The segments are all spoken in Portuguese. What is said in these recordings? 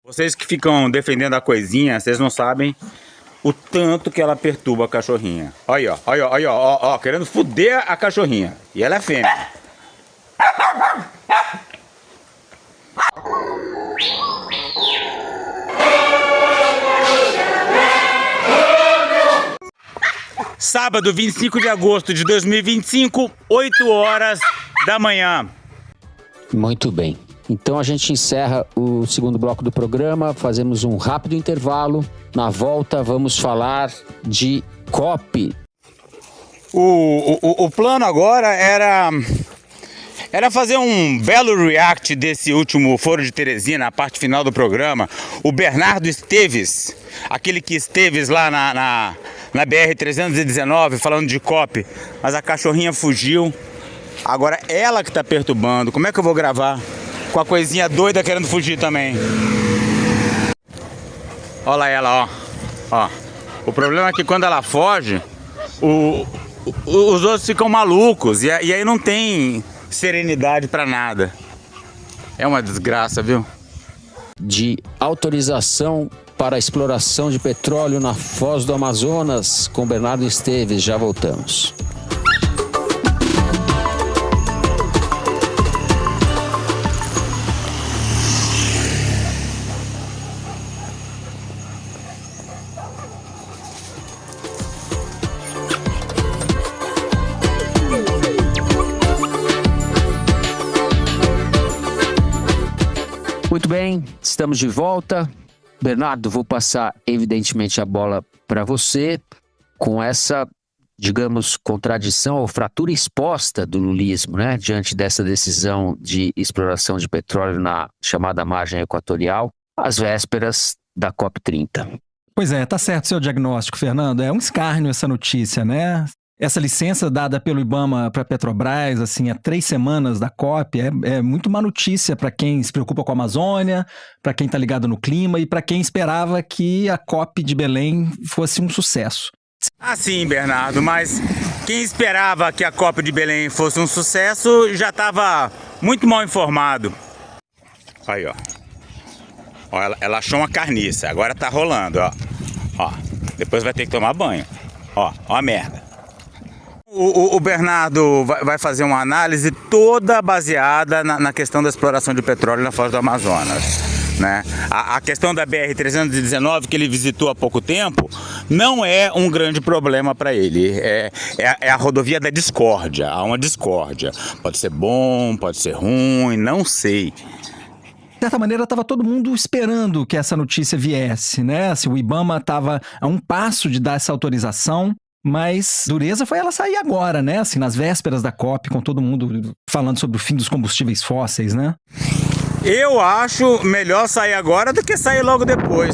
Vocês que ficam defendendo a coisinha, vocês não sabem o tanto que ela perturba a cachorrinha. Olha aí, ó, olha, ó, querendo foder a cachorrinha. E ela é fêmea. Sábado, 25 de agosto de 2025, 8 horas da manhã. Muito bem. Então a gente encerra o segundo bloco do programa, fazemos um rápido intervalo. Na volta vamos falar de COP. O plano agora era fazer um belo react desse último Foro de Teresina, a parte final do programa. O Bernardo Esteves, aquele que Esteves lá na BR-319 falando de COP, mas a cachorrinha fugiu. Agora ela que tá perturbando. Como é que eu vou gravar com a coisinha doida querendo fugir também? Olha lá ela, ó. O problema é que quando ela foge, os outros ficam malucos e aí não tem serenidade pra nada. É uma desgraça, viu? De autorização para a exploração de petróleo na Foz do Amazonas, com Bernardo Esteves. Já voltamos. Muito bem, estamos de volta. Bernardo, vou passar evidentemente a bola para você com essa, digamos, contradição ou fratura exposta do lulismo, né? Diante dessa decisão de exploração de petróleo na chamada margem equatorial, às vésperas da COP30. Pois é, tá certo o seu diagnóstico, Fernando. É um escárnio essa notícia, né? Essa licença dada pelo IBAMA para a Petrobras, assim, há 3 semanas da COP, é muito má notícia para quem se preocupa com a Amazônia, para quem está ligado no clima e para quem esperava que a COP de Belém fosse um sucesso. Ah, sim, Bernardo, mas quem esperava que a COP de Belém fosse um sucesso já estava muito mal informado. Aí, ó. Ela achou uma carniça, agora tá rolando, ó. Depois vai ter que tomar banho. Ó a merda. O Bernardo vai fazer uma análise toda baseada na questão da exploração de petróleo na Foz do Amazonas, né? A questão da BR-319, que ele visitou há pouco tempo, não é um grande problema para ele. É a rodovia da discórdia, há uma discórdia. Pode ser bom, pode ser ruim, não sei. De certa maneira, estava todo mundo esperando que essa notícia viesse, né? Assim, o IBAMA estava a um passo de dar essa autorização, mas dureza foi ela sair agora, né? Assim, nas vésperas da COP, com todo mundo falando sobre o fim dos combustíveis fósseis, né? Eu acho melhor sair agora do que sair logo depois.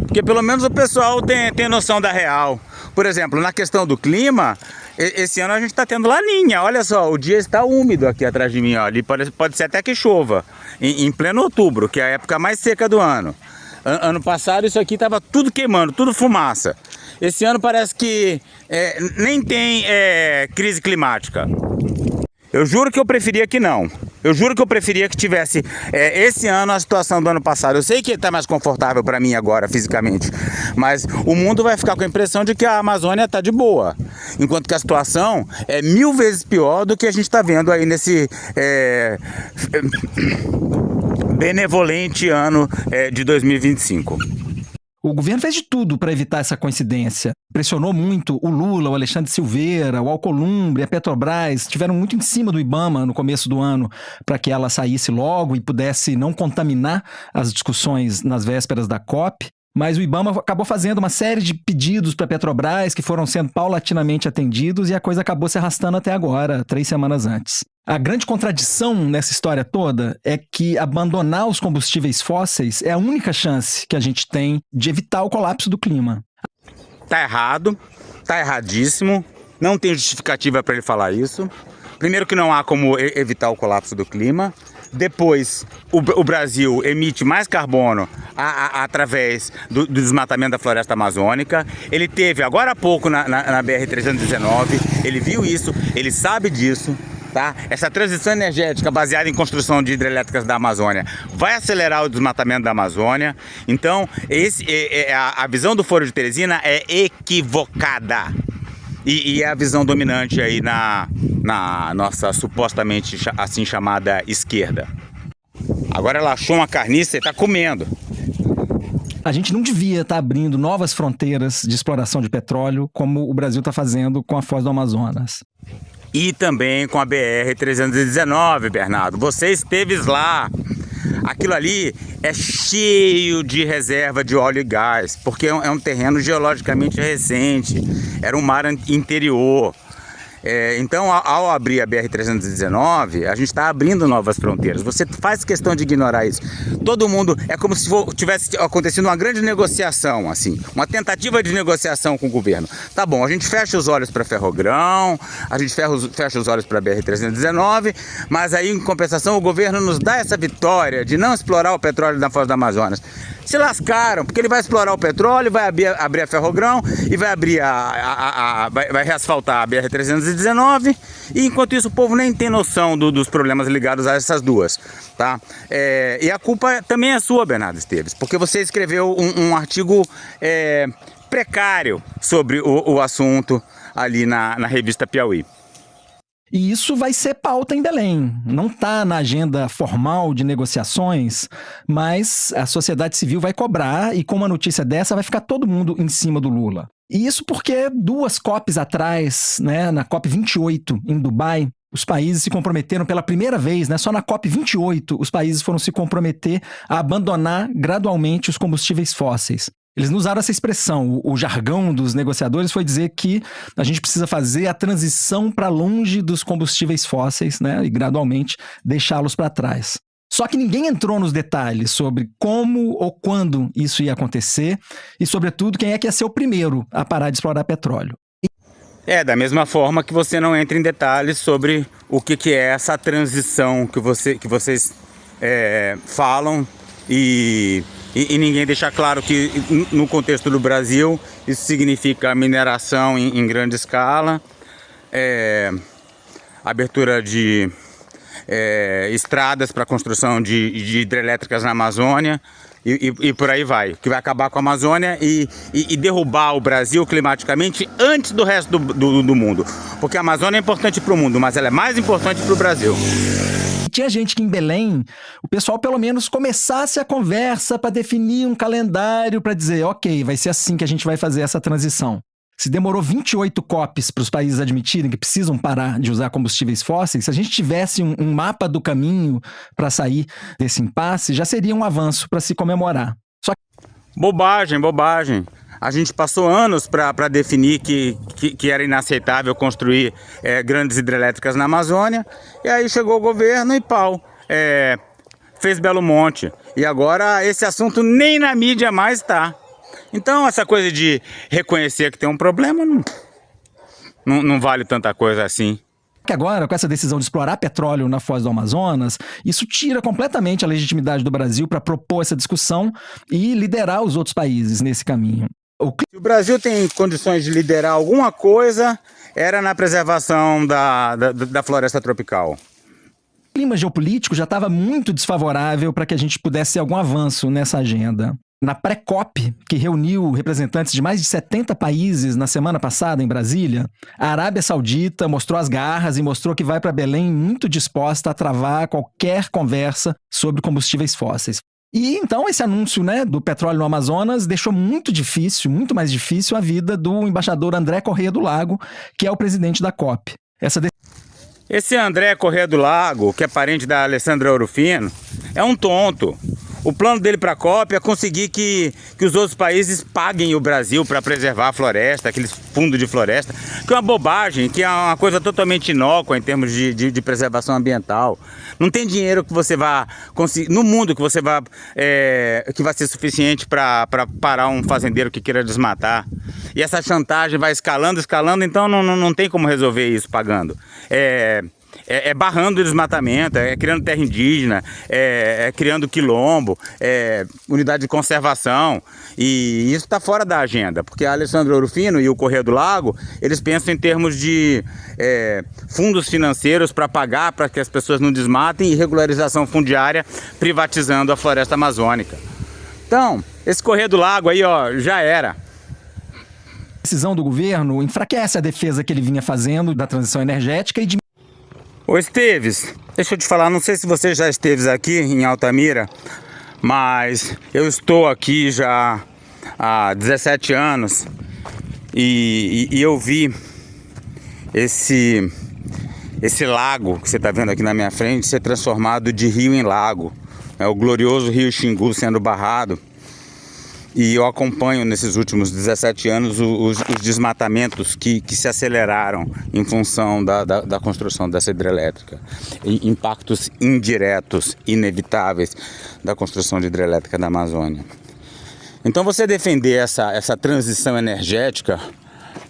Porque pelo menos o pessoal tem noção da real. Por exemplo, na questão do clima, esse ano a gente está tendo laninha. Olha só, o dia está úmido aqui atrás de mim. Ó. Ali pode ser até que chova, em pleno outubro, que é a época mais seca do ano. Ano passado isso aqui estava tudo queimando, tudo fumaça. Esse ano parece que nem tem crise climática. Eu juro que eu preferia que não. Eu juro que eu preferia que tivesse esse ano a situação do ano passado. Eu sei que está mais confortável para mim agora, fisicamente. Mas o mundo vai ficar com a impressão de que a Amazônia está de boa. Enquanto que a situação é 1000 vezes pior do que a gente está vendo aí nesse benevolente ano de 2025. O governo fez de tudo para evitar essa coincidência. Pressionou muito o Lula, o Alexandre Silveira, o Alcolumbre, a Petrobras. Estiveram muito em cima do IBAMA no começo do ano para que ela saísse logo e pudesse não contaminar as discussões nas vésperas da COP. Mas o IBAMA acabou fazendo uma série de pedidos para a Petrobras que foram sendo paulatinamente atendidos e a coisa acabou se arrastando até agora, 3 semanas antes. A grande contradição nessa história toda é que abandonar os combustíveis fósseis é a única chance que a gente tem de evitar o colapso do clima. Tá errado, tá erradíssimo, não tem justificativa para ele falar isso. Primeiro que não há como evitar o colapso do clima. Depois, o Brasil emite mais carbono através do desmatamento da floresta amazônica. Ele teve agora há pouco na BR-319, ele viu isso, ele sabe disso. tá? Essa transição energética baseada em construção de hidrelétricas da Amazônia vai acelerar o desmatamento da Amazônia. Então, a visão do Foro de Teresina é equivocada. E é a visão dominante aí na nossa supostamente assim chamada esquerda. Agora ela achou uma carniça e está comendo. A gente não devia estar abrindo novas fronteiras de exploração de petróleo como o Brasil está fazendo com a Foz do Amazonas. E também com a BR-319, Bernardo. Você esteve lá. Aquilo ali é cheio de reserva de óleo e gás, porque é um terreno geologicamente recente, era um mar interior. Então, ao abrir a BR-319, a gente está abrindo novas fronteiras. Você faz questão de ignorar isso. Todo mundo, é como se tivesse acontecido uma grande negociação, assim, uma tentativa de negociação com o governo. Tá bom, a gente fecha os olhos para Ferrogrão, a gente fecha os olhos para a BR-319, mas aí, em compensação, o governo nos dá essa vitória de não explorar o petróleo da Foz do Amazonas. Se lascaram, porque ele vai explorar o petróleo, vai abrir a Ferrogrão e vai abrir vai reasfaltar a BR-319, e enquanto isso o povo nem tem noção dos problemas ligados a essas duas, tá? E a culpa também é sua, Bernardo Esteves, porque você escreveu um artigo precário sobre o assunto ali na revista Piauí. E isso vai ser pauta em Belém. Não está na agenda formal de negociações, mas a sociedade civil vai cobrar, e com uma notícia dessa vai ficar todo mundo em cima do Lula. E isso porque 2 COPs atrás, né, na COP 28 em Dubai, os países se comprometeram pela primeira vez, né, só na COP 28 os países foram se comprometer a abandonar gradualmente os combustíveis fósseis. Eles não usaram essa expressão. O jargão dos negociadores foi dizer que a gente precisa fazer a transição para longe dos combustíveis fósseis, né, e gradualmente deixá-los para trás. Só que ninguém entrou nos detalhes sobre como ou quando isso ia acontecer e, sobretudo, quem é que ia ser o primeiro a parar de explorar petróleo. Da mesma forma que você não entra em detalhes sobre o que é essa transição que vocês falam e ninguém deixa claro que no contexto do Brasil isso significa mineração em grande escala, abertura de estradas para construção de hidrelétricas na Amazônia e por aí vai, que vai acabar com a Amazônia e derrubar o Brasil climaticamente antes do resto do mundo, porque a Amazônia é importante para o mundo, mas ela é mais importante para o Brasil. Tinha gente que em Belém, o pessoal pelo menos começasse a conversa para definir um calendário para dizer, ok, vai ser assim que a gente vai fazer essa transição. Se demorou 28 COPs para os países admitirem que precisam parar de usar combustíveis fósseis, se a gente tivesse um mapa do caminho para sair desse impasse, já seria um avanço para se comemorar. Só que... Bobagem. A gente passou anos para definir que era inaceitável construir grandes hidrelétricas na Amazônia, e aí chegou o governo e pau, fez Belo Monte. E agora esse assunto nem na mídia mais está. Então essa coisa de reconhecer que tem um problema não vale tanta coisa assim. Que agora, com essa decisão de explorar petróleo na Foz do Amazonas, isso tira completamente a legitimidade do Brasil para propor essa discussão e liderar os outros países nesse caminho. Se o Brasil tem condições de liderar alguma coisa, era na preservação da floresta tropical. O clima geopolítico já estava muito desfavorável para que a gente pudesse ter algum avanço nessa agenda. Na pré-COP, que reuniu representantes de mais de 70 países na semana passada em Brasília, a Arábia Saudita mostrou as garras e mostrou que vai para Belém muito disposta a travar qualquer conversa sobre combustíveis fósseis. E então esse anúncio, né, do petróleo no Amazonas deixou muito mais difícil a vida do embaixador André Corrêa do Lago, que é o presidente da COP. Esse André Corrêa do Lago, que é parente da Alessandra Orofino, é um tonto. O plano dele para a COP é conseguir que os outros países paguem o Brasil para preservar a floresta, aqueles fundos de floresta, que é uma bobagem, que é uma coisa totalmente inócua em termos de preservação ambiental. Não tem dinheiro que você vá conseguir no mundo que vai ser suficiente para parar um fazendeiro que queira desmatar. E essa chantagem vai escalando, então não tem como resolver isso pagando. barrando o desmatamento, criando terra indígena, criando quilombo, unidade de conservação. E isso está fora da agenda, porque a Alessandra Ouro Fino e o Correio do Lago, eles pensam em termos de fundos financeiros para pagar para que as pessoas não desmatem e regularização fundiária privatizando a floresta amazônica. Então, esse Correio do Lago aí, ó, já era. A decisão do governo enfraquece a defesa que ele vinha fazendo da transição energética e Ô Esteves, deixa eu te falar, não sei se você já esteve aqui em Altamira, mas eu estou aqui já há 17 anos e eu vi esse lago que você está vendo aqui na minha frente ser transformado de rio em lago. É o glorioso rio Xingu sendo barrado. E eu acompanho nesses últimos 17 anos os desmatamentos que se aceleraram em função da construção dessa hidrelétrica. Impactos indiretos, inevitáveis da construção de hidrelétrica da Amazônia. Então você defender essa transição energética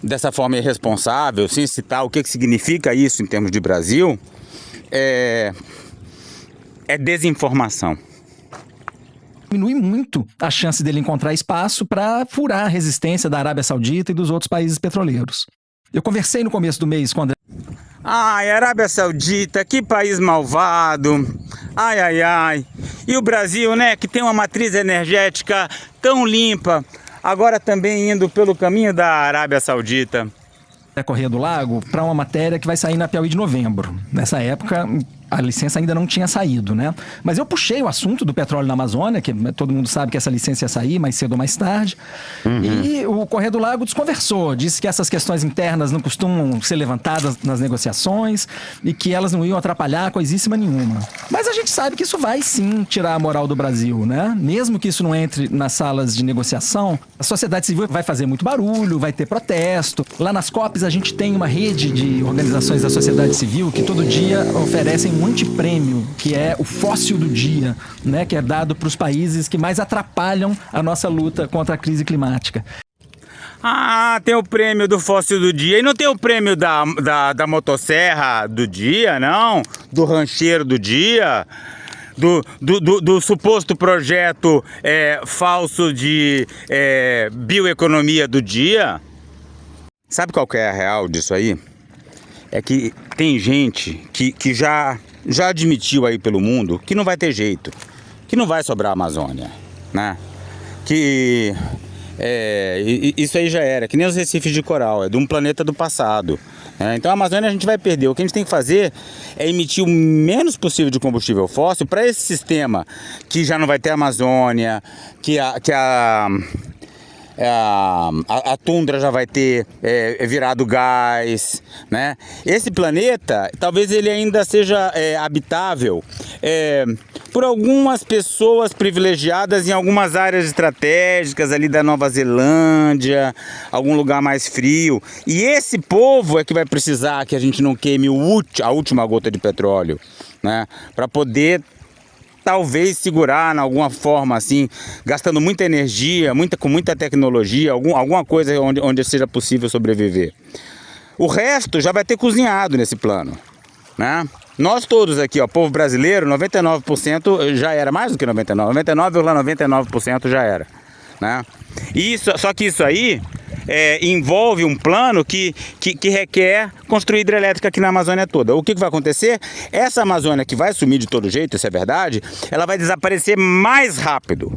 dessa forma irresponsável, sem citar o que significa isso em termos de Brasil, é desinformação. diminui muito a chance dele encontrar espaço para furar a resistência da Arábia Saudita e dos outros países petroleiros. Eu conversei no começo do mês com o André. Ai, Arábia Saudita, que país malvado. Ai, ai, ai. E o Brasil, né, que tem uma matriz energética tão limpa, agora também indo pelo caminho da Arábia Saudita. Correia do Lago para uma matéria que vai sair na Piauí de novembro. Nessa época, a licença ainda não tinha saído, né? Mas eu puxei o assunto do petróleo na Amazônia, que todo mundo sabe que essa licença ia sair mais cedo ou mais tarde. E o Correia do Lago desconversou, disse que essas questões internas não costumam ser levantadas nas negociações e que elas não iam atrapalhar coisíssima nenhuma. Mas a gente sabe que isso vai sim tirar a moral do Brasil, né? Mesmo que isso não entre nas salas de negociação, a sociedade civil vai fazer muito barulho, vai ter protesto. Lá nas COPs a gente tem uma rede de organizações da sociedade civil que todo dia oferecem um antiprêmio, que é o fóssil do dia, né, que é dado para os países que mais atrapalham a nossa luta contra a crise climática. Ah, tem o prêmio do fóssil do dia. E não tem o prêmio da motosserra do dia, não? Do rancheiro do dia? Do suposto projeto falso de bioeconomia do dia? Sabe qual que é a real disso aí? É que tem gente que já admitiu aí pelo mundo que não vai ter jeito, que não vai sobrar a Amazônia, né? Que isso aí já era, que nem os recifes de coral, é de um planeta do passado. Então a Amazônia a gente vai perder. O que a gente tem que fazer é emitir o menos possível de combustível fóssil para esse sistema que já não vai ter Amazônia, que a tundra já vai ter virado gás, né? Esse planeta, talvez ele ainda seja habitável por algumas pessoas privilegiadas em algumas áreas estratégicas ali da Nova Zelândia, algum lugar mais frio. E esse povo é que vai precisar que a gente não queime a última gota de petróleo, né? Para poder talvez segurar em alguma forma assim, gastando muita energia, com muita tecnologia, alguma coisa onde seja possível sobreviver. O resto já vai ter cozinhado nesse plano, né? Nós todos aqui, ó, povo brasileiro, 99% já era, mais do que 99,99% já era, né? Só que isso aí envolve um plano que requer construir hidrelétrica aqui na Amazônia toda. O que vai acontecer? Essa Amazônia que vai sumir de todo jeito, isso é verdade, ela vai desaparecer mais rápido.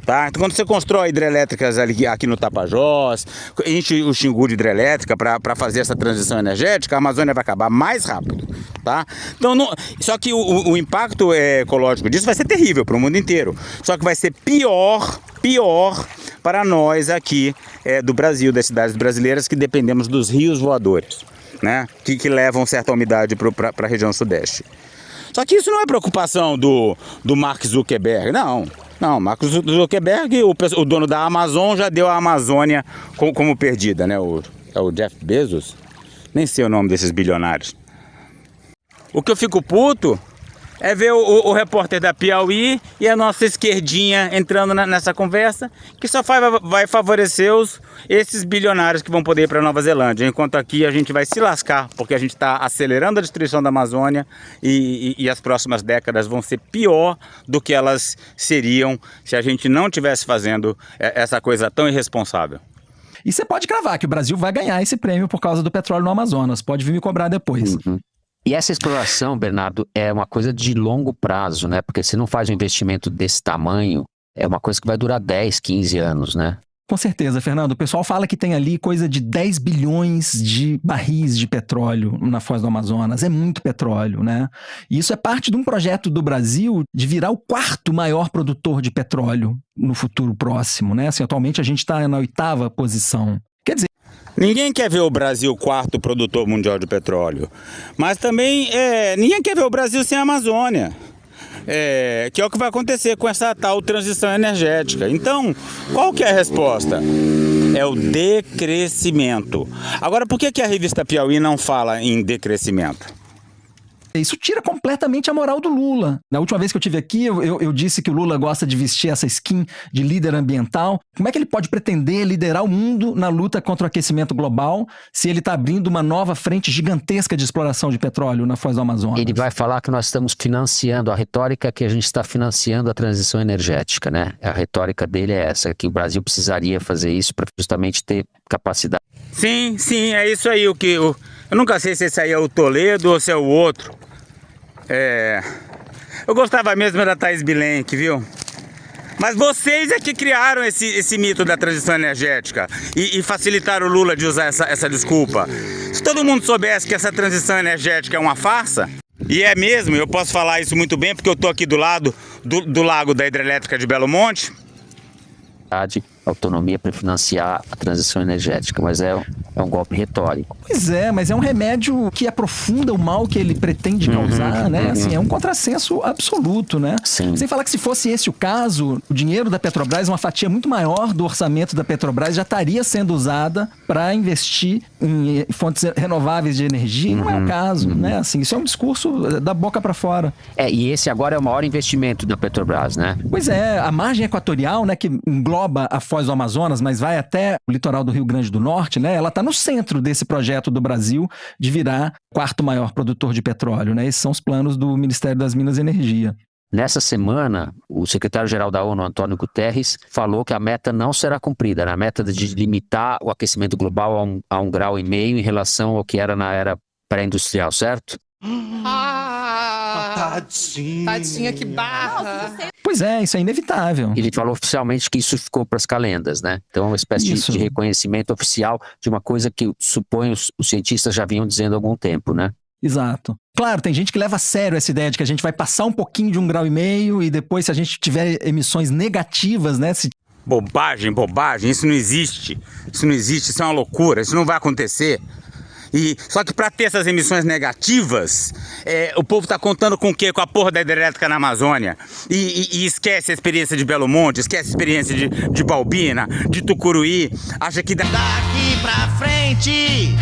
Tá? Então, quando você constrói hidrelétricas aqui no Tapajós, enche o Xingu de hidrelétrica para fazer essa transição energética, a Amazônia vai acabar mais rápido. Tá? Então, só que o impacto ecológico disso vai ser terrível para o mundo inteiro. Só que vai ser pior para nós aqui do Brasil, das cidades brasileiras que dependemos dos rios voadores, né? que levam certa umidade para a região sudeste. Só que isso não é preocupação do Mark Zuckerberg, não. Não, Mark Zuckerberg, o dono da Amazon, já deu a Amazônia como perdida, né? O Jeff Bezos? Nem sei o nome desses bilionários. O que eu fico puto É ver o repórter da Piauí e a nossa esquerdinha entrando nessa conversa, que só vai favorecer esses bilionários que vão poder ir para Nova Zelândia, enquanto aqui a gente vai se lascar, porque a gente está acelerando a destruição da Amazônia e as próximas décadas vão ser pior do que elas seriam se a gente não estivesse fazendo essa coisa tão irresponsável. E você pode cravar que o Brasil vai ganhar esse prêmio por causa do petróleo no Amazonas. Pode vir me cobrar depois. Uhum. E essa exploração, Bernardo, é uma coisa de longo prazo, né? Porque se não faz um investimento desse tamanho, é uma coisa que vai durar 10, 15 anos, né? Com certeza, Fernando. O pessoal fala que tem ali coisa de 10 bilhões de barris de petróleo na Foz do Amazonas. É muito petróleo, né? E isso é parte de um projeto do Brasil de virar o 4º maior produtor de petróleo no futuro próximo, né? Assim, atualmente a gente está na 8ª posição. Quer dizer, ninguém quer ver o Brasil 4º produtor mundial de petróleo, mas também ninguém quer ver o Brasil sem a Amazônia. Que é o que vai acontecer com essa tal transição energética. Então, qual que é a resposta? É o decrescimento. Agora, por que a revista Piauí não fala em decrescimento? isso tira completamente a moral do Lula. Na última vez que eu estive aqui, eu disse que o Lula gosta de vestir essa skin de líder ambiental. Como é que ele pode pretender liderar o mundo na luta contra o aquecimento global se ele está abrindo uma nova frente gigantesca de exploração de petróleo na Foz do Amazonas? Ele vai falar que nós estamos financiando, a retórica que a gente está financiando a transição energética, né? A retórica dele é essa, que o Brasil precisaria fazer isso para justamente ter capacidade. Sim, é isso aí. Eu nunca sei se esse aí é o Toledo ou se é o outro. Eu gostava mesmo da Thaís Bilenque, viu? Mas vocês é que criaram esse mito da transição energética e facilitaram o Lula de usar essa desculpa. Se todo mundo soubesse que essa transição energética é uma farsa, e é mesmo, eu posso falar isso muito bem porque eu tô aqui do lado do lago da hidrelétrica de Belo Monte. Autonomia para financiar a transição energética, mas é um golpe retórico. Pois é, mas é um remédio que aprofunda o mal que ele pretende causar, né? Assim, é um contrassenso absoluto, né? Sim. Sem falar que se fosse esse o caso, o dinheiro da Petrobras, uma fatia muito maior do orçamento da Petrobras já estaria sendo usada para investir em fontes renováveis de energia, e não é o caso, né? Assim, isso é um discurso da boca para fora. E esse agora é o maior investimento da Petrobras, né? Pois é, a margem equatorial, né, que engloba a Foz do Amazonas, mas vai até o litoral do Rio Grande do Norte, né? Ela está no centro desse projeto do Brasil de virar quarto maior produtor de petróleo, né? Esses são os planos do Ministério das Minas e Energia. Nessa semana, o secretário-geral da ONU, Antônio Guterres, falou que a meta não será cumprida, a meta de limitar o aquecimento global a 1,5 graus em relação ao que era na era pré-industrial, certo? Tadinha, que barra. Pois é, isso é inevitável. Ele falou oficialmente que isso ficou para as calendas, né? Então é uma espécie de reconhecimento oficial de uma coisa que, suponho, os cientistas já vinham dizendo há algum tempo, né? Exato. Claro, tem gente que leva a sério essa ideia de que a gente vai passar um pouquinho de 1,5 graus e depois, se a gente tiver emissões negativas, né? Bobagem, isso não existe. Isso é uma loucura, isso não vai acontecer. Só que para ter essas emissões negativas, o povo tá contando com o quê? Com a porra da hidrelétrica na Amazônia. E esquece a experiência de Belo Monte, esquece a experiência de Balbina, de Tucuruí. Acha que daqui pra frente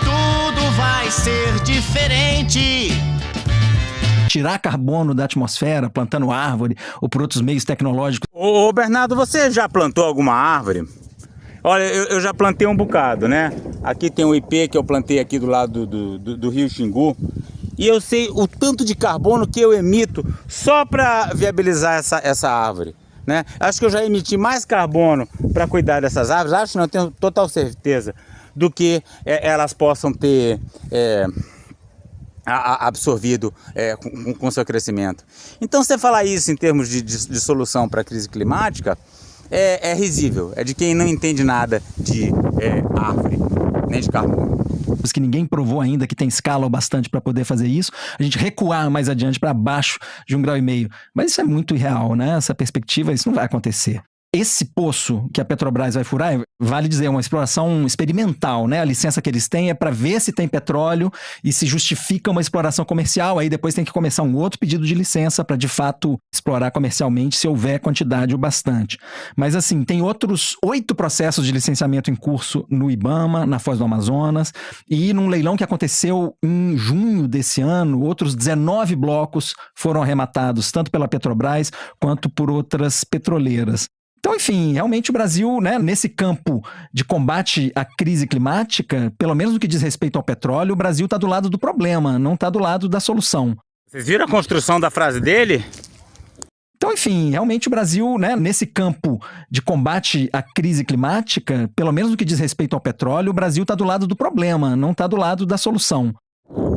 tudo vai ser diferente. Tirar carbono da atmosfera, plantando árvore ou por outros meios tecnológicos. Ô Bernardo, você já plantou alguma árvore? Olha, eu já plantei um bocado, né? Aqui tem o IP que eu plantei aqui do lado do Rio Xingu. E eu sei o tanto de carbono que eu emito só para viabilizar essa árvore, né? Acho que eu já emiti mais carbono para cuidar dessas árvores, acho, não tenho total certeza, do que elas possam ter absorvido com seu crescimento. Então, você falar isso em termos de solução para a crise climática, é risível, é de quem não entende nada de árvore, nem de carbono. Que ninguém provou ainda que tem escala o bastante para poder fazer isso, a gente recuar mais adiante para baixo de 1,5 graus. Mas isso é muito irreal, né? Essa perspectiva, isso não vai acontecer. Esse poço que a Petrobras vai furar, vale dizer, é uma exploração experimental, né? A licença que eles têm é para ver se tem petróleo e se justifica uma exploração comercial. Aí depois tem que começar um outro pedido de licença para, de fato, explorar comercialmente, se houver quantidade o bastante. Mas, assim, tem outros 8 processos de licenciamento em curso no IBAMA, na Foz do Amazonas, e num leilão que aconteceu em junho desse ano, outros 19 blocos foram arrematados, tanto pela Petrobras quanto por outras petroleiras. Então, enfim, realmente o Brasil, né, nesse campo de combate à crise climática, pelo menos no que diz respeito ao petróleo, o Brasil está do lado do problema, não está do lado da solução. Vocês viram a construção da frase dele? Então, enfim, realmente o Brasil, né, nesse campo de combate à crise climática, pelo menos no que diz respeito ao petróleo, o Brasil está do lado do problema, não está do lado da solução.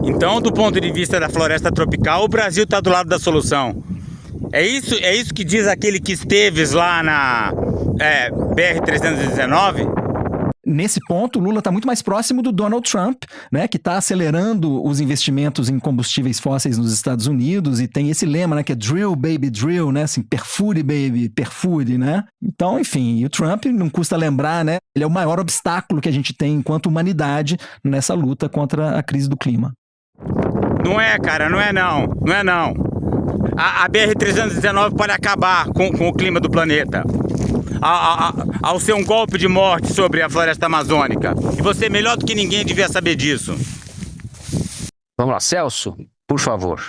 Então, do ponto de vista da floresta tropical, o Brasil está do lado da solução. É isso que diz aquele que esteve lá na BR-319? Nesse ponto, o Lula está muito mais próximo do Donald Trump, né, que está acelerando os investimentos em combustíveis fósseis nos Estados Unidos e tem esse lema, né, que é drill, baby, drill, né, assim, perfure, baby, perfure, né? Então, enfim, o Trump, não custa lembrar, né, ele é o maior obstáculo que a gente tem enquanto humanidade nessa luta contra a crise do clima. Não é, cara, não é não. A BR-319 pode acabar com o clima do planeta. Ao ser um golpe de morte sobre a floresta amazônica. E você, melhor do que ninguém, devia saber disso. Vamos lá, Celso, por favor.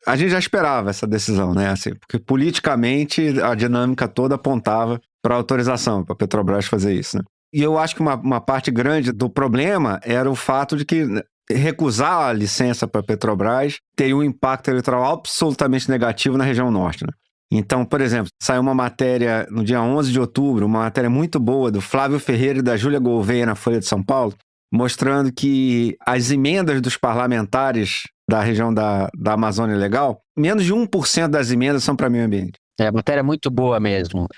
A gente já esperava essa decisão, né? Assim, porque politicamente a dinâmica toda apontava para autorização, para a Petrobras fazer isso, né? E eu acho que uma parte grande do problema era o fato de que recusar a licença para a Petrobras teria um impacto eleitoral absolutamente negativo na região norte, né? Então, por exemplo, saiu uma matéria no dia 11 de outubro, uma matéria muito boa do Flávio Ferreira e da Júlia Gouveia na Folha de São Paulo, mostrando que as emendas dos parlamentares da região da Amazônia Legal, menos de 1% das emendas são para meio ambiente. É, a matéria é muito boa mesmo.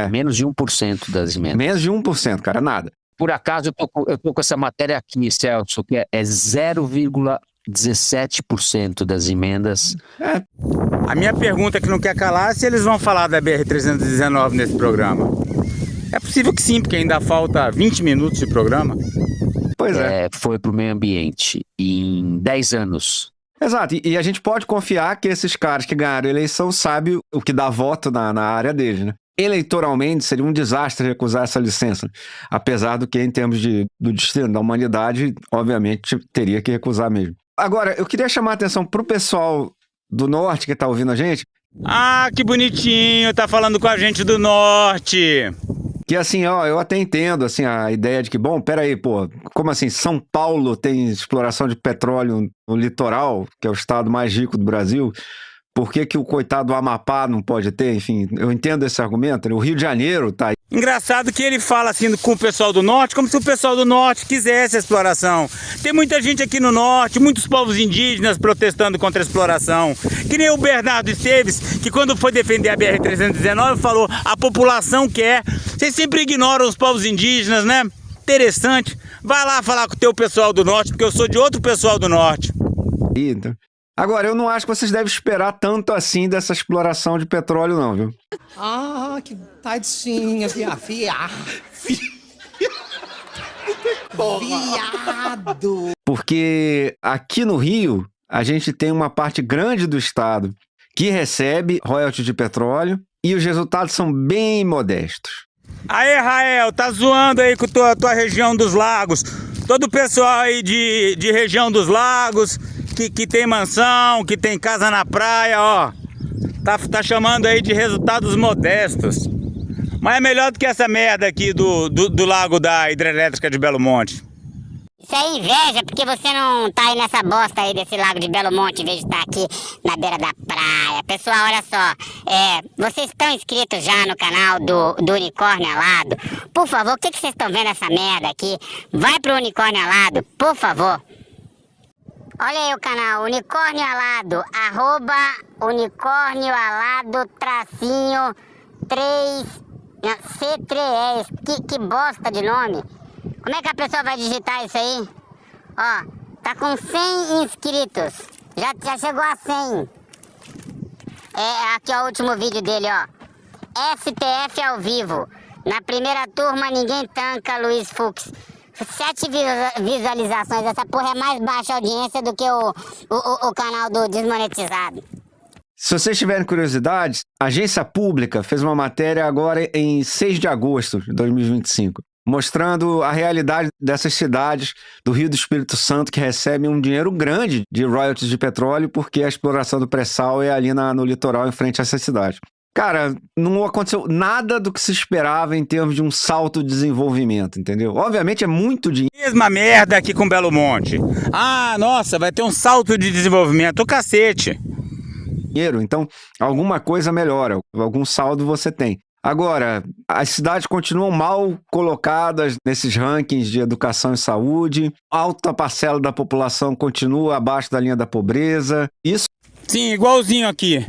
Menos de 1% das emendas. Menos de 1%, cara, nada. Por acaso, eu tô com essa matéria aqui, Celso, que é 0,17% das emendas. A minha pergunta que não quer calar é se eles vão falar da BR-319 nesse programa. É possível que sim, porque ainda falta 20 minutos de programa. Pois é. Foi para o meio ambiente em 10 anos. Exato, e a gente pode confiar que esses caras que ganharam a eleição sabem o que dá voto na área deles, né? Eleitoralmente seria um desastre recusar essa licença, apesar do que em termos do destino da humanidade, obviamente teria que recusar mesmo. Agora, eu queria chamar a atenção pro pessoal do norte que tá ouvindo a gente. Ah, que bonitinho, tá falando com a gente do norte. Que assim, ó, eu até entendo assim, a ideia de que, bom, peraí, pô, como assim, São Paulo tem exploração de petróleo no litoral, que é o estado mais rico do Brasil, por que o coitado do Amapá não pode ter? Enfim, eu entendo esse argumento, né? O Rio de Janeiro tá aí. Engraçado que ele fala assim com o pessoal do norte, como se o pessoal do norte quisesse a exploração. Tem muita gente aqui no norte, muitos povos indígenas protestando contra a exploração. Que nem o Bernardo Esteves, que quando foi defender a BR-319 falou, a população quer. Vocês sempre ignoram os povos indígenas, né? Interessante. Vai lá falar com o teu pessoal do norte, porque eu sou de outro pessoal do norte. Então. Agora, eu não acho que vocês devem esperar tanto assim dessa exploração de petróleo, não, viu? Ah, que tadinha, viado. Viado. Porque aqui no Rio, a gente tem uma parte grande do estado que recebe royalties de petróleo e os resultados são bem modestos. Aí, Rael, tá zoando aí com tua região dos lagos. Todo o pessoal aí de região dos lagos... Que tem mansão, que tem casa na praia, ó. Tá chamando aí de resultados modestos. Mas é melhor do que essa merda aqui do lago da hidrelétrica de Belo Monte. Isso é inveja, porque você não tá aí nessa bosta aí desse lago de Belo Monte, em vez de estar aqui na beira da praia. Pessoal, olha só, vocês estão inscritos já no canal do Unicórnio Alado? Por favor, o que vocês estão vendo essa merda aqui? Vai pro Unicórnio Alado, por favor. Olha aí o canal, Unicórnio Alado, @Unicórnio Alado, C3S. Que bosta de nome. Como é que a pessoa vai digitar isso aí? Ó, tá com 100 inscritos. Já chegou a 100. Aqui ó, o último vídeo dele, ó. STF ao vivo. Na primeira turma, ninguém tanca Luiz Fux. 7 visualizações. Essa porra é mais baixa audiência do que o canal do Desmonetizado. Se vocês tiverem curiosidades, a Agência Pública fez uma matéria agora em 6 de agosto de 2025, mostrando a realidade dessas cidades do Rio do Espírito Santo que recebem um dinheiro grande de royalties de petróleo porque a exploração do pré-sal é ali no litoral em frente a essas cidades. Cara, não aconteceu nada do que se esperava em termos de um salto de desenvolvimento, entendeu? Obviamente é muito dinheiro. Mesma merda aqui com Belo Monte. Ah, nossa, vai ter um salto de desenvolvimento, o cacete. Então, alguma coisa melhora, algum saldo você tem. Agora, as cidades continuam mal colocadas nesses rankings de educação e saúde, alta parcela da população continua abaixo da linha da pobreza. Isso. Sim, igualzinho aqui.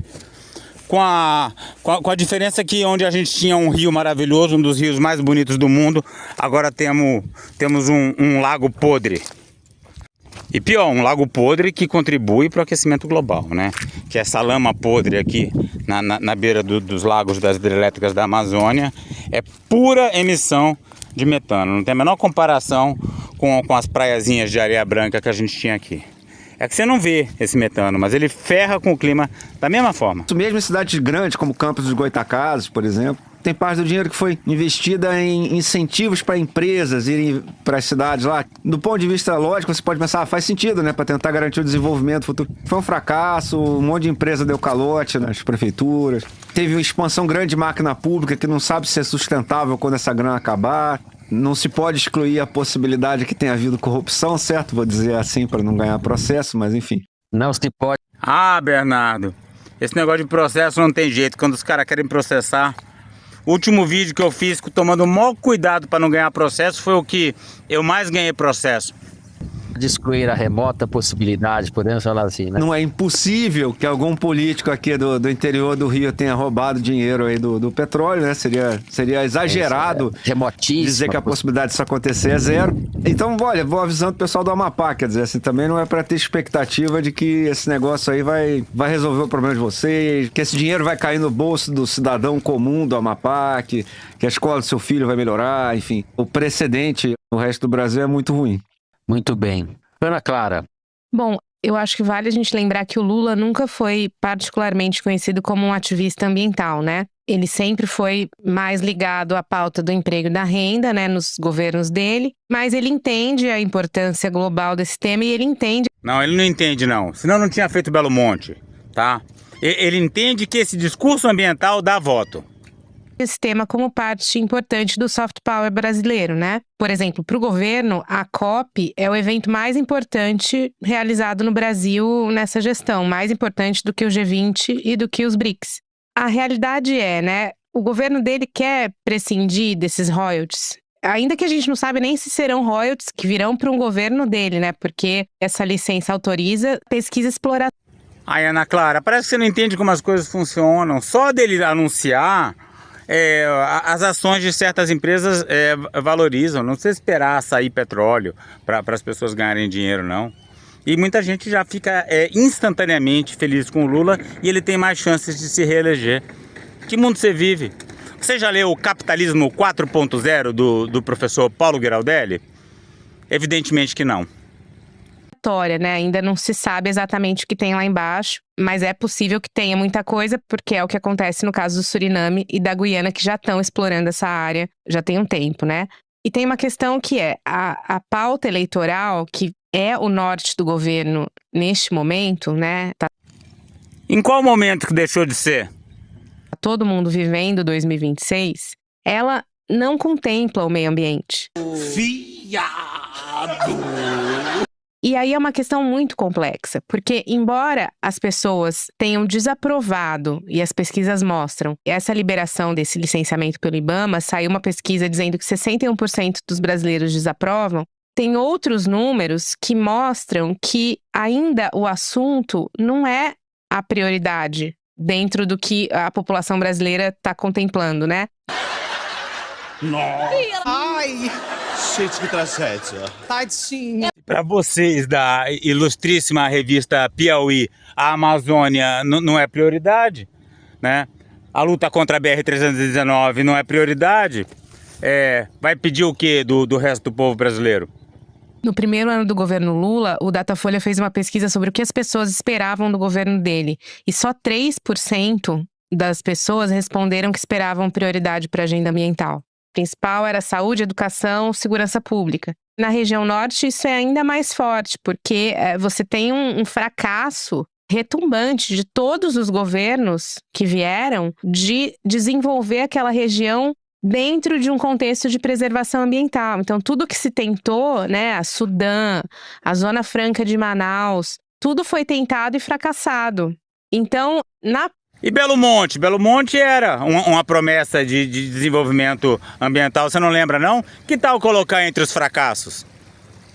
Com a diferença que onde a gente tinha um rio maravilhoso, um dos rios mais bonitos do mundo, agora temos um lago podre. E pior, um lago podre que contribui para o aquecimento global, né? Que essa lama podre aqui na beira dos lagos das hidrelétricas da Amazônia é pura emissão de metano. Não tem a menor comparação com as praiazinhas de areia branca que a gente tinha aqui. É que você não vê esse metano, mas ele ferra com o clima da mesma forma. Isso mesmo em cidades grandes, como Campos dos Goytacazes, por exemplo, tem parte do dinheiro que foi investida em incentivos para empresas irem para as cidades lá. Do ponto de vista lógico, você pode pensar, faz sentido, né, para tentar garantir o desenvolvimento futuro. Foi um fracasso, um monte de empresa deu calote nas prefeituras. Teve uma expansão grande de máquina pública que não sabe se é sustentável quando essa grana acabar. Não se pode excluir a possibilidade que tenha havido corrupção, certo? Vou dizer assim para não ganhar processo, mas enfim. Não se pode. Ah, Bernardo, esse negócio de processo não tem jeito. Quando os caras querem processar... O último vídeo que eu fiz tomando o maior cuidado para não ganhar processo foi o que eu mais ganhei processo. De excluir a remota possibilidade, podemos falar assim, né? Não é impossível que algum político aqui do interior do Rio tenha roubado dinheiro aí do petróleo, né? Seria exagerado dizer que a possibilidade disso acontecer é zero. Então, olha, vou avisando o pessoal do Amapá, quer dizer, assim, também não é para ter expectativa de que esse negócio aí vai resolver o problema de vocês, que esse dinheiro vai cair no bolso do cidadão comum do Amapá, que a escola do seu filho vai melhorar, enfim. O precedente no resto do Brasil é muito ruim. Muito bem. Ana Clara. Bom, eu acho que vale a gente lembrar que o Lula nunca foi particularmente conhecido como um ativista ambiental, né? Ele sempre foi mais ligado à pauta do emprego e da renda, né, nos governos dele, mas ele entende a importância global desse tema e ele entende... Não, ele não entende não, senão não tinha feito Belo Monte, tá? Ele entende que esse discurso ambiental dá voto. Esse tema como parte importante do soft power brasileiro, né? Por exemplo, para o governo, a COP é o evento mais importante realizado no Brasil nessa gestão, mais importante do que o G20 e do que os BRICS. A realidade é, né, o governo dele quer prescindir desses royalties, ainda que a gente não sabe nem se serão royalties que virão para um governo dele, né? Porque essa licença autoriza pesquisa exploratória. Ai, Ana Clara, parece que você não entende como as coisas funcionam. Só dele anunciar... as ações de certas empresas valorizam, não precisa esperar sair petróleo para as pessoas ganharem dinheiro, não. E muita gente já fica instantaneamente feliz com o Lula e ele tem mais chances de se reeleger. Que mundo você vive? Você já leu o Capitalismo 4.0 do professor Paulo Giraldelli? Evidentemente que não. Né? Ainda não se sabe exatamente o que tem lá embaixo, mas é possível que tenha muita coisa, porque é o que acontece no caso do Suriname e da Guiana, que já estão explorando essa área já tem um tempo, né? E tem uma questão que é a pauta eleitoral, que é o norte do governo neste momento, né? Em qual momento que deixou de ser? Tá todo mundo vivendo 2026, ela não contempla o meio ambiente. E aí é uma questão muito complexa, porque embora as pessoas tenham desaprovado, e as pesquisas mostram, essa liberação desse licenciamento pelo IBAMA, saiu uma pesquisa dizendo que 61% dos brasileiros desaprovam, tem outros números que mostram que ainda o assunto não é a prioridade dentro do que a população brasileira está contemplando, né? Nossa! Ai, Gente, que tragédia. tadinha. Para vocês da ilustríssima revista Piauí, a Amazônia não é prioridade, né? a luta contra a BR-319 não é prioridade, vai pedir o quê do resto do povo brasileiro? No primeiro ano do governo Lula, o Datafolha fez uma pesquisa sobre o que as pessoas esperavam do governo dele. E só 3% das pessoas responderam que esperavam prioridade para a agenda ambiental. O principal era saúde, educação, segurança pública. Na região norte, isso é ainda mais forte, porque você tem um fracasso retumbante de todos os governos que vieram de desenvolver aquela região dentro de um contexto de preservação ambiental. Então, tudo que se tentou, né, a Sudã, a Zona Franca de Manaus, tudo foi tentado e fracassado. Então, E Belo Monte? Belo Monte era uma promessa de desenvolvimento ambiental, você não lembra, não? Que tal colocar entre os fracassos?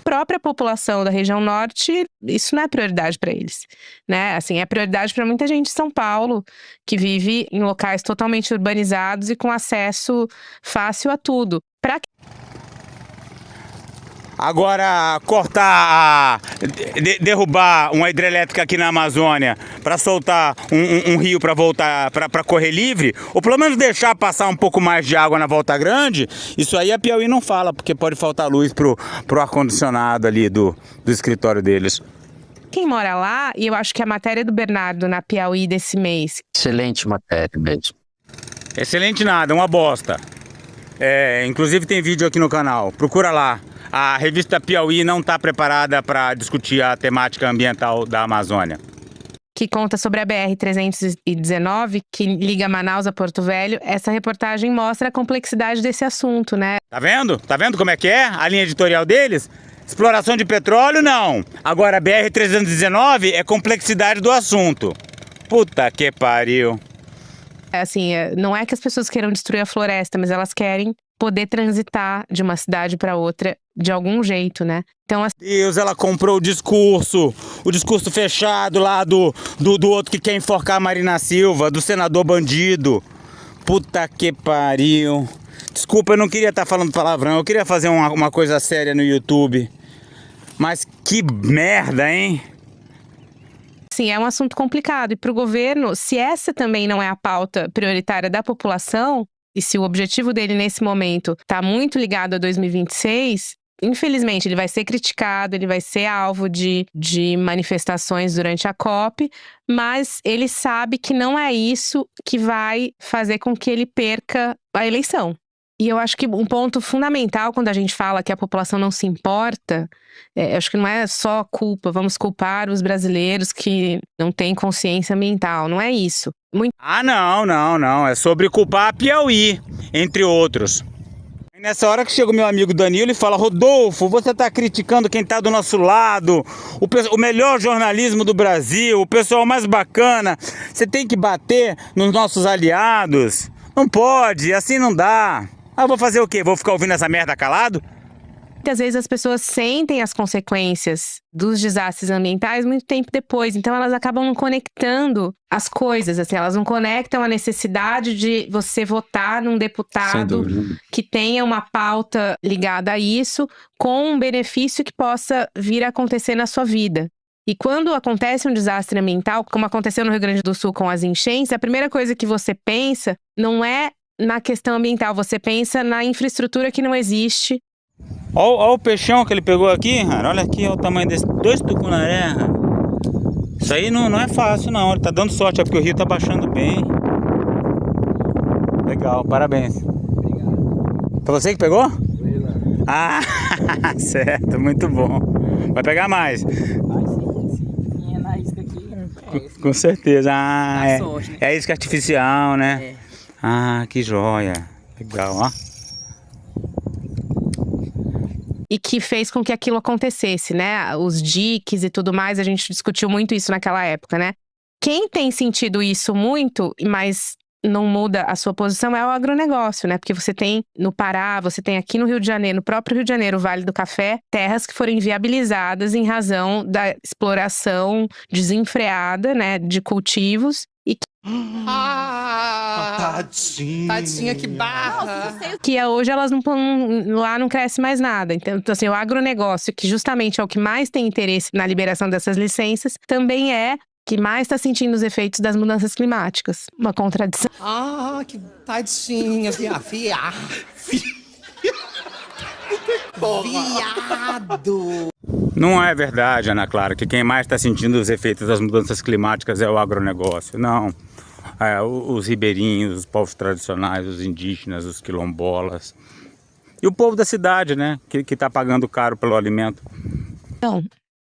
própria população da região norte, isso não é prioridade para eles, né? Assim, é prioridade para muita gente de São Paulo, que vive em locais totalmente urbanizados e com acesso fácil a tudo. Agora, cortar, derrubar uma hidrelétrica aqui na Amazônia para soltar um rio para voltar, para correr livre, ou pelo menos deixar passar um pouco mais de água na Volta Grande, isso aí a Piauí não fala, porque pode faltar luz pro ar-condicionado ali do escritório deles. Quem mora lá, e eu acho que a matéria do Bernardo na Piauí desse mês... Excelente matéria mesmo. Excelente nada, uma bosta. Inclusive tem vídeo aqui no canal, procura lá. A revista Piauí não está preparada para discutir a temática ambiental da Amazônia. Que conta sobre a BR-319, que liga Manaus a Porto Velho. Essa reportagem mostra a complexidade desse assunto, né? Tá vendo? Tá vendo como é que é a linha editorial deles? Exploração de petróleo, não. Agora, a BR-319 é complexidade do assunto. Puta que pariu. Assim, não é que as pessoas queiram destruir a floresta, mas elas querem poder transitar de uma cidade para outra de algum jeito, né? Então, Deus, ela comprou o discurso fechado lá do outro que quer enforcar a Marina Silva, do senador bandido. Puta que pariu. Desculpa, eu não queria estar falando palavrão, eu queria fazer uma coisa séria no YouTube. Mas que merda, hein? Sim, é um assunto complicado. E para o governo, se essa também não é a pauta prioritária da população, e se o objetivo dele nesse momento está muito ligado a 2026, infelizmente ele vai ser criticado, ele vai ser alvo de manifestações durante a COP, mas ele sabe que não é isso que vai fazer com que ele perca a eleição. E eu acho que um ponto fundamental quando a gente fala que a população não se importa, acho que não é só culpa, vamos culpar os brasileiros que não têm consciência ambiental, não é isso. Não, é sobre culpar a Piauí, entre outros. E nessa hora que chega o meu amigo Danilo e fala: Rodolfo, você tá criticando quem tá do nosso lado, o melhor jornalismo do Brasil, o pessoal mais bacana, você tem que bater nos nossos aliados. Não pode, assim não dá. Eu vou fazer o quê? Vou ficar ouvindo essa merda calado? Muitas vezes as pessoas sentem as consequências dos desastres ambientais muito tempo depois, então elas acabam não conectando as coisas, assim, elas não conectam a necessidade de você votar num deputado que tenha uma pauta ligada a isso com um benefício que possa vir a acontecer na sua vida. E quando acontece um desastre ambiental, como aconteceu no Rio Grande do Sul com as enchentes, a primeira coisa que você pensa não é na questão ambiental, você pensa na infraestrutura que não existe. Olha o peixão que ele pegou aqui, cara. Olha aqui, olha o tamanho desse. 2 tucunaré. Isso aí não é fácil, não. Ele tá dando sorte, é porque o rio tá baixando bem. Legal, parabéns. Obrigado. Foi você que pegou? Foi lá. Ah, certo, muito bom. Vai pegar mais? Vai sim. Na isca aqui. Com certeza. Sorte, né? É isca artificial, né? É. Ah, que joia. Legal, ó. E que fez com que aquilo acontecesse, né? Os diques e tudo mais, a gente discutiu muito isso naquela época, né? Quem tem sentido isso muito, mas não muda a sua posição, é o agronegócio, né? Porque você tem no Pará, você tem aqui no Rio de Janeiro, no próprio Rio de Janeiro, o Vale do Café, terras que foram inviabilizadas em razão da exploração desenfreada, né, de cultivos. Tadinha, que barra. Que hoje elas lá não cresce mais nada. Então, assim, o agronegócio, que justamente é o que mais tem interesse na liberação dessas licenças, também é que mais está sentindo os efeitos das mudanças climáticas. Uma contradição. Ah, que tadinha, viado. Não é verdade, Ana Clara, que quem mais está sentindo os efeitos das mudanças climáticas é o agronegócio. Não. Os ribeirinhos, os povos tradicionais, os indígenas, os quilombolas. E o povo da cidade, né? Que está pagando caro pelo alimento. Então,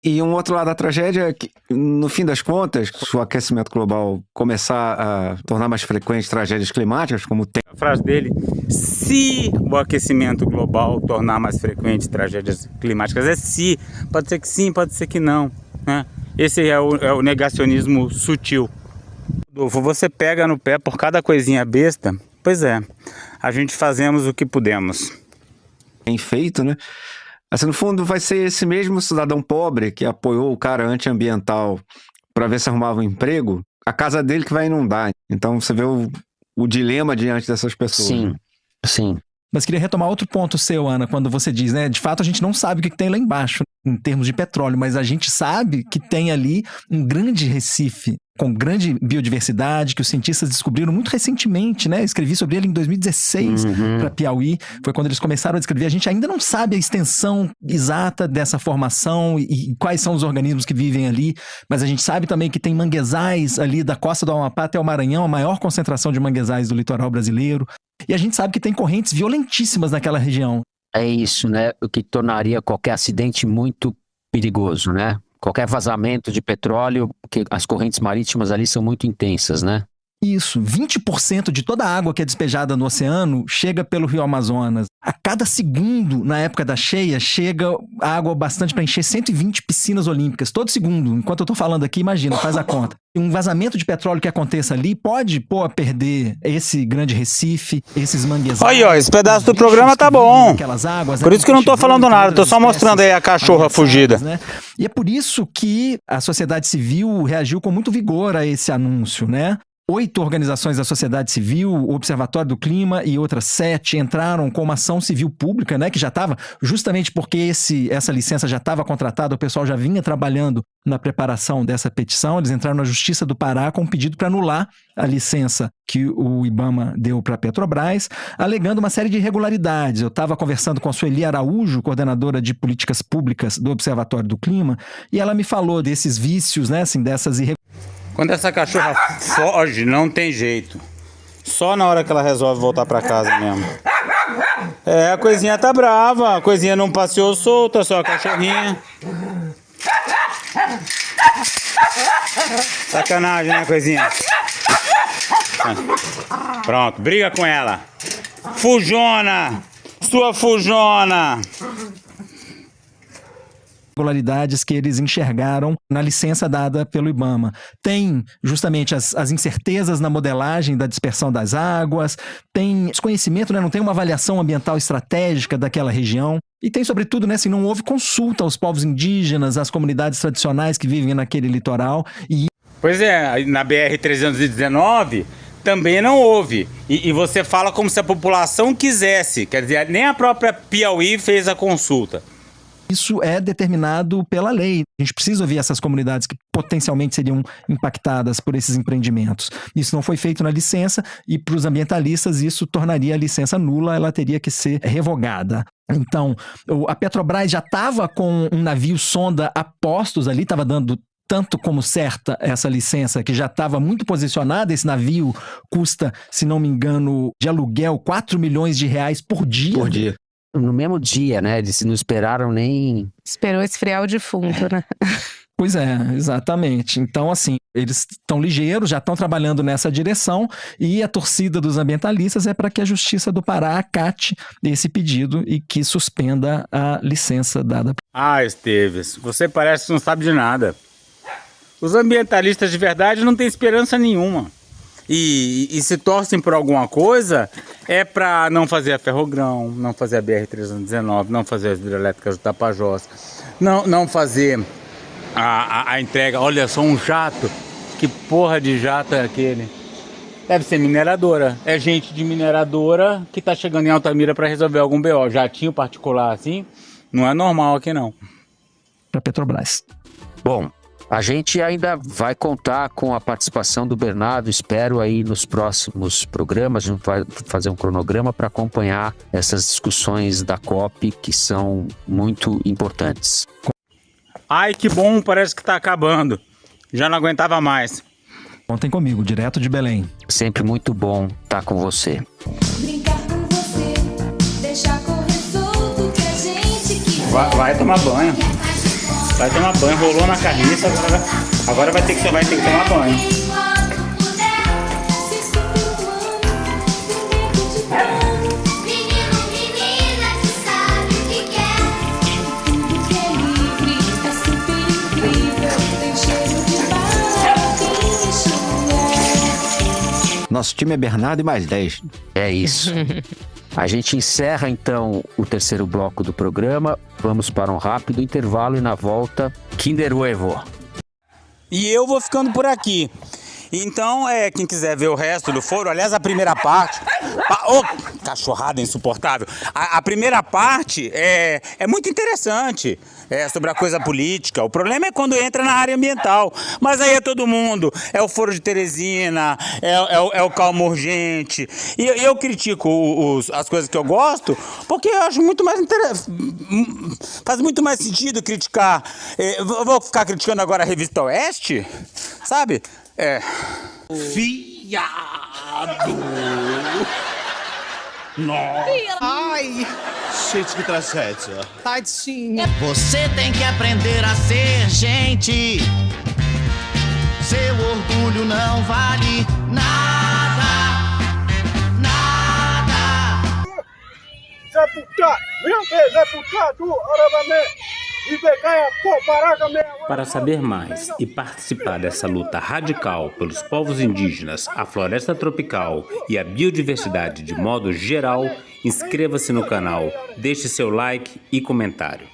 E um outro lado da tragédia é que, no fim das contas, se o aquecimento global começar a tornar mais frequentes tragédias climáticas, como tem... A frase dele, se o aquecimento global tornar mais frequentes tragédias climáticas, é se. Pode ser que sim, pode ser que não, né? Esse é o negacionismo sutil. Adolfo, você pega no pé por cada coisinha besta? Pois é, a gente fazemos o que pudemos. Bem feito, né? Assim, no fundo, vai ser esse mesmo cidadão pobre que apoiou o cara antiambiental para ver se arrumava um emprego, a casa dele que vai inundar. Então você vê o dilema diante dessas pessoas. Sim, né? sim. Mas queria retomar outro ponto seu, Ana, quando você diz, né? De fato, a gente não sabe o que tem lá embaixo, em termos de petróleo, mas a gente sabe que tem ali um grande recife com grande biodiversidade, que os cientistas descobriram muito recentemente, né? Escrevi sobre ele em 2016 para Piauí, foi quando eles começaram a descrever. A gente ainda não sabe a extensão exata dessa formação e quais são os organismos que vivem ali, mas a gente sabe também que tem manguezais ali da costa do Amapá até o Maranhão, a maior concentração de manguezais do litoral brasileiro. E a gente sabe que tem correntes violentíssimas naquela região. É isso, né? O que tornaria qualquer acidente muito perigoso, né? Qualquer vazamento de petróleo, porque as correntes marítimas ali são muito intensas, né? Isso, 20% de toda a água que é despejada no oceano chega pelo Rio Amazonas. A cada segundo, na época da cheia, chega água bastante para encher 120 piscinas olímpicas. Todo segundo, enquanto eu tô falando aqui, imagina, faz a conta. Um vazamento de petróleo que aconteça ali pode pôr a perder esse grande recife, esses manguezais. Aí, ó, esse pedaço do programa tá bom. Águas, Por isso que eu não tô falando nada, tô só mostrando aí a cachorra fugida. Né? E é por isso que a sociedade civil reagiu com muito vigor a esse anúncio, né? 8 organizações da sociedade civil, o Observatório do Clima e outras 7 entraram com uma ação civil pública, né, que já estava, justamente porque essa licença já estava contratada, o pessoal já vinha trabalhando na preparação dessa petição, eles entraram na Justiça do Pará com um pedido para anular a licença que o IBAMA deu para a Petrobras, alegando uma série de irregularidades. Eu estava conversando com a Sueli Araújo, coordenadora de políticas públicas do Observatório do Clima, e ela me falou desses vícios, né, assim, dessas irregularidades. Quando essa cachorra foge, não tem jeito. Só na hora que ela resolve voltar pra casa mesmo. É, a coisinha tá brava, a coisinha não passeou solta, só a cachorrinha. Sacanagem, né, coisinha? Pronto, briga com ela. Fujona! Sua fujona! Irregularidades que eles enxergaram na licença dada pelo IBAMA. Tem justamente as incertezas na modelagem da dispersão das águas, tem desconhecimento, né? Não tem uma avaliação ambiental estratégica daquela região. E tem, sobretudo, né, assim, não houve consulta aos povos indígenas, às comunidades tradicionais que vivem naquele litoral. Pois é, na BR-319 também não houve. E você fala como se a população quisesse. Quer dizer, nem a própria Piauí fez a consulta. Isso é determinado pela lei. A gente precisa ouvir essas comunidades que potencialmente seriam impactadas por esses empreendimentos. Isso não foi feito na licença e para os ambientalistas isso tornaria a licença nula, ela teria que ser revogada. Então, a Petrobras já estava com um navio sonda a postos ali, estava dando tanto como certa essa licença, que já estava muito posicionada. Esse navio custa, se não me engano, de aluguel 4 milhões de reais por dia. Por dia. No mesmo dia, né? Eles não esperaram nem... Esperou esfriar o defunto, né? Pois é, exatamente. Então, assim, eles estão ligeiros, já estão trabalhando nessa direção e a torcida dos ambientalistas é para que a Justiça do Pará acate esse pedido e que suspenda a licença dada. Ah, Esteves, você parece que não sabe de nada. Os ambientalistas de verdade não têm esperança nenhuma. E se torcem por alguma coisa, é para não fazer a Ferrogrão, não fazer a BR-319, não fazer as hidrelétricas do Tapajós, não fazer a entrega. Olha só, um jato. Que porra de jato é aquele? Deve ser mineradora. É gente de mineradora que tá chegando em Altamira para resolver algum BO. Jatinho particular assim, não é normal aqui não. Para Petrobras. Bom, A gente ainda vai contar com a participação do Bernardo, espero aí nos próximos programas, a gente vai fazer um cronograma para acompanhar essas discussões da COP que são muito importantes. Ai, que bom, parece que tá acabando. Já não aguentava mais. Contem comigo, direto de Belém. Sempre muito bom estar com você. Brincar com você, deixar correr solto que a gente quiser. Vai tomar banho. Vai tomar banho, rolou na carniça, agora vai ter que tomar banho. Nosso time é Bernardo e mais 10. É isso. A gente encerra então o terceiro bloco do programa. Vamos para um rápido intervalo e na volta, Kinder Ovo. E eu vou ficando por aqui. Então, quem quiser ver o resto do foro, aliás, a primeira parte... cachorrada insuportável. A primeira parte é muito interessante, sobre a coisa política. O problema é quando entra na área ambiental. Mas aí é todo mundo. É o Foro de Teresina, é o Calma Urgente. E eu critico as coisas que eu gosto, porque eu acho muito mais interessante. Faz muito mais sentido criticar. Eu vou ficar criticando agora a Revista Oeste, sabe? Fiado! Ai, Gente, que tragédia. tadinha. Você tem que aprender a ser gente. Seu orgulho não vale nada. Nada. Para saber mais e participar dessa luta radical pelos povos indígenas, a floresta tropical e a biodiversidade de modo geral, inscreva-se no canal, deixe seu like e comentário.